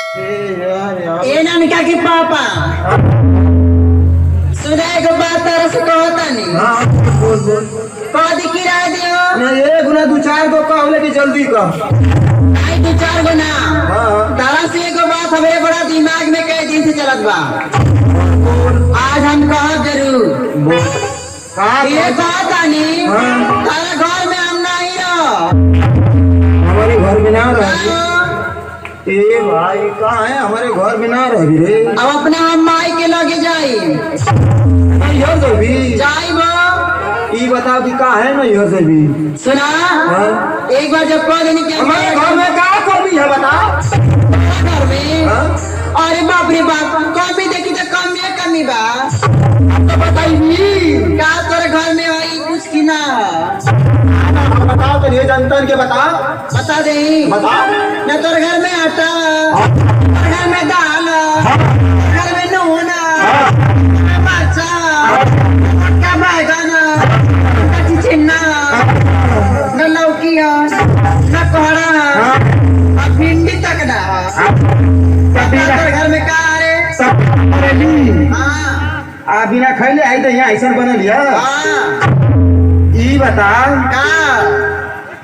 ये नानिका के पापा सुनाए को बात तरह से कहता नहीं। हाँ बोल बोल। कह दी किराया दियो ना एक गुना दो चार को कहले कि जल्दी कह। आई दो चार गो ना। हाँ। तारा से एगो बात हमारे बड़ा दिमाग में कई दिन से चलत बा। आज हम कहब जरूर। ये कहता नहीं। हाँ। तारा घर में हम नहीं रहो। हमारे घर में ना रह। ए भाई कहाँ है हमारे घर में ना रह रे। अब अपने हम माई के लगे जाई। यहाँ से भी जाई वो। ये बताओ कि कहाँ है ना यहाँ से भी। सुना हाँ? एक बार जब कह देनी कि हमारे घर में क्या कमी है बता। घर में हाँ? अरे बाप रे बाप कमी देखी तो कमी है कमी बा। तो बताइए का तोरे घर में आई कुछ की ना बताओ तो ये जनता के बता। बता दे बता। न तोरे घर में आटा तोरे घर में दाल घर में नून मरचा का बैगन का चिचिन्ना न लौकी न कोहड़ा न भिंडी तक ना। तोरे घर में का रे। हाँ बिना खैले आई तो यहाँ ऐसा बनल है। हाँ ई बता का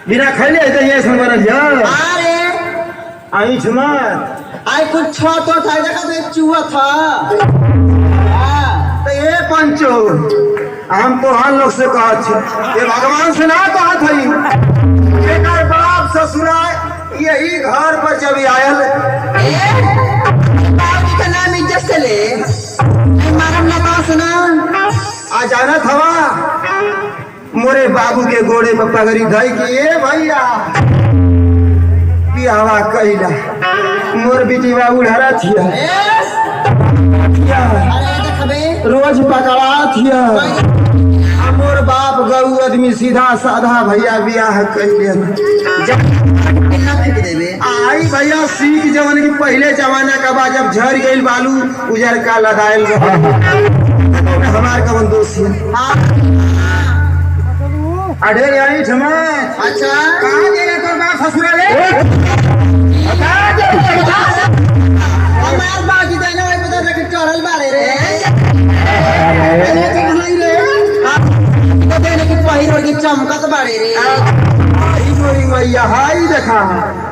बिना खैले आई तो यहाँ ऐसा बनल है। अरे आई मत आई कुछ छो तो था देखा तो एक चूहा था। हाँ। तो ये पंचो हम तो हर लोग से कहत छी ये भगवान से ना कहत हई। एकर बाप ससुरा यही घर पर जब आयल बाबू का नाम इज्जत से ले मारम ना पास ना। आ जाना थवा मोरे बाबू के गोड़े पर पगड़ी धई कि ए भैया बियावा कइला मोर बेटी बाबू ढरा थिया अरे देखबे रोज पकड़ा थिया। आ मोर बाप गऊ आदमी सीधा साधा भैया बियाह कइले कितना फेंक देबे। आई भैया सीख जवन की पहले जमाना का बा जब झड़ गइल बालू उजर का लदाइल हमार कवन दोस्त है। अरे आई ठमा अच्छा कहाँ गेले तोर बाप ससुराले। हमार बाजी देना है पता नहीं चढ़ल बारे रे। तो देने की पहिर की चमकत बारे रे। आई मोरी मैया हाई देखा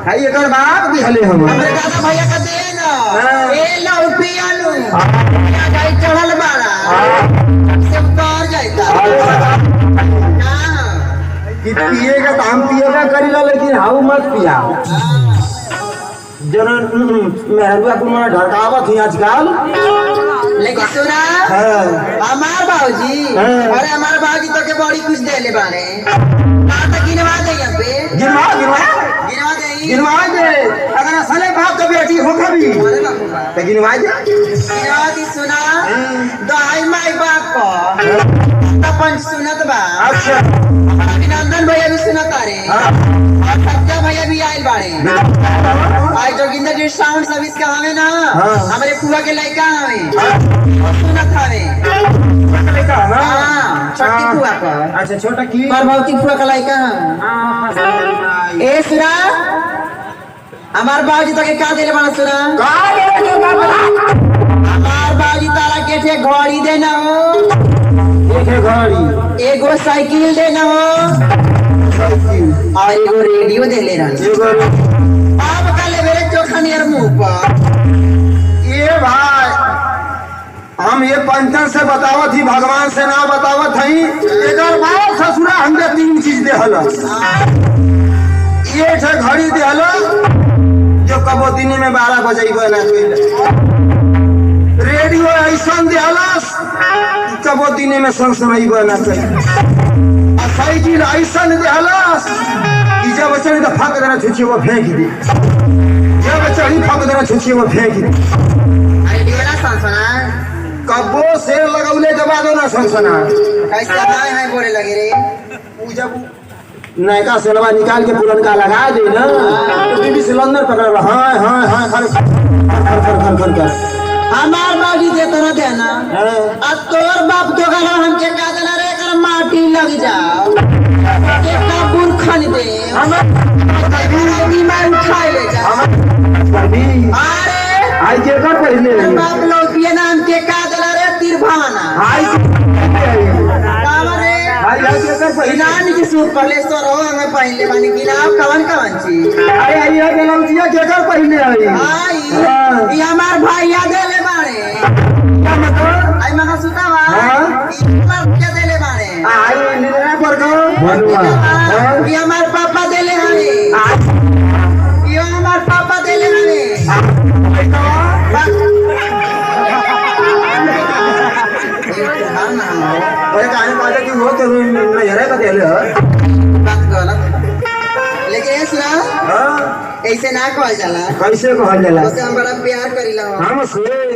हाई एकर बाप दिहले हम हमरे दादा भैया का दे ना हाँ। ए लो पियानु या गाय चढ़ल बारा सब कर जाता। हां कि पिएगा तो हम पिएगा करीला लेकिन हाउ मत पिया जन मेहरुआ को मना ढकावत ही आजकल। लेकिन सुना हाँ। हमार बाबूजी हाँ। अरे हमार बाबूजी तो के बड़ी कुछ दे ले बारे बात गिनवा दे यहाँ पे गिनवा गिनवा गिनवा दे गिनवा दे अगर असले बाप का बेटी हो कभी अरे बाबू बा तो गिनवा दे। गिनवा दी सुना दहाई माई बाप को पंच सुनत बा। अच्छा अभिनंदन भैया भी सुनत रे और सत्या भैया भी आयल बाड़े। आज जोगिंदर जी साउंड सर्विस का हमें ना हाँ। हमारे फुआ के लड़का हमें सुनत हवे। हाँ छोटी फुआ का अच्छा छोटा की प्रभावती फुआ का लड़का ए सुना हमार बाबूजी तो के का देले बना सुना हमार बाबूजी तारा के थे घड़ी देना हो घड़ी एगो साइकिल देना हो और एगो रेडियो दे ले रहा। अब का ले मेरे चोखा नियर मुंह पर ये भाई हम ये पंचन से बतावत ही भगवान से ना बतावत हई। एकर बाप ससुरा हमके 3 चीज देहल। ये ठे घड़ी देहल जो कबो दिन में 12 बजेबे ना कइले। रेडियो ऐसन देहलस कबो दिन में सनसनाइबे ना कइले। आ साइकिल ऐसन देहलस कि जब चढ़ी तो फाक देना छुछी वो फेंक दी। जब चढ़ी फाक देना छुछी वो फेंक दी। अरे दिवला सनसना कबो शेर लगौले के बाद ना सनसना कैसे हाय हाय बोले लगे रे। उ जब नयका सेलवा निकाल के पुरनका लगा दे ना तो बीबी सिलेंडर पकड़ हाय हाय हाय खर कर हमार बाबूजी देता ना देना अब तोर बाप तो कहला हमके का देना रे कर माटी लग जाओ एक काबूल खन दे हम बीमार उठाए ले जा। अरे पहले बाप लौटिए नाम के का दला रे तिरभाना हाय कावा रे हाय केकर पहले इनान के सूप कलेश्वर हो हमें पहले बानी गिनाव कवन कवन चीज अरे आई है गलौजिया केकर पहले आई आई ये हमार भैया देले बाड़े क्या मतलब आई मगा सुतावा हाँ? ई हमार भैया देले बाड़े आई निरा पर को बनुआ ये हमार पापा देले हने ये हमार पापा देले हने अरे काहे बात की हो तो नहीं हरे का देले बात गलत लेकिन ये सुना हां ऐसे ना कहल जाला कैसे कहल जाला तो हम बड़ा प्यार करीला हम से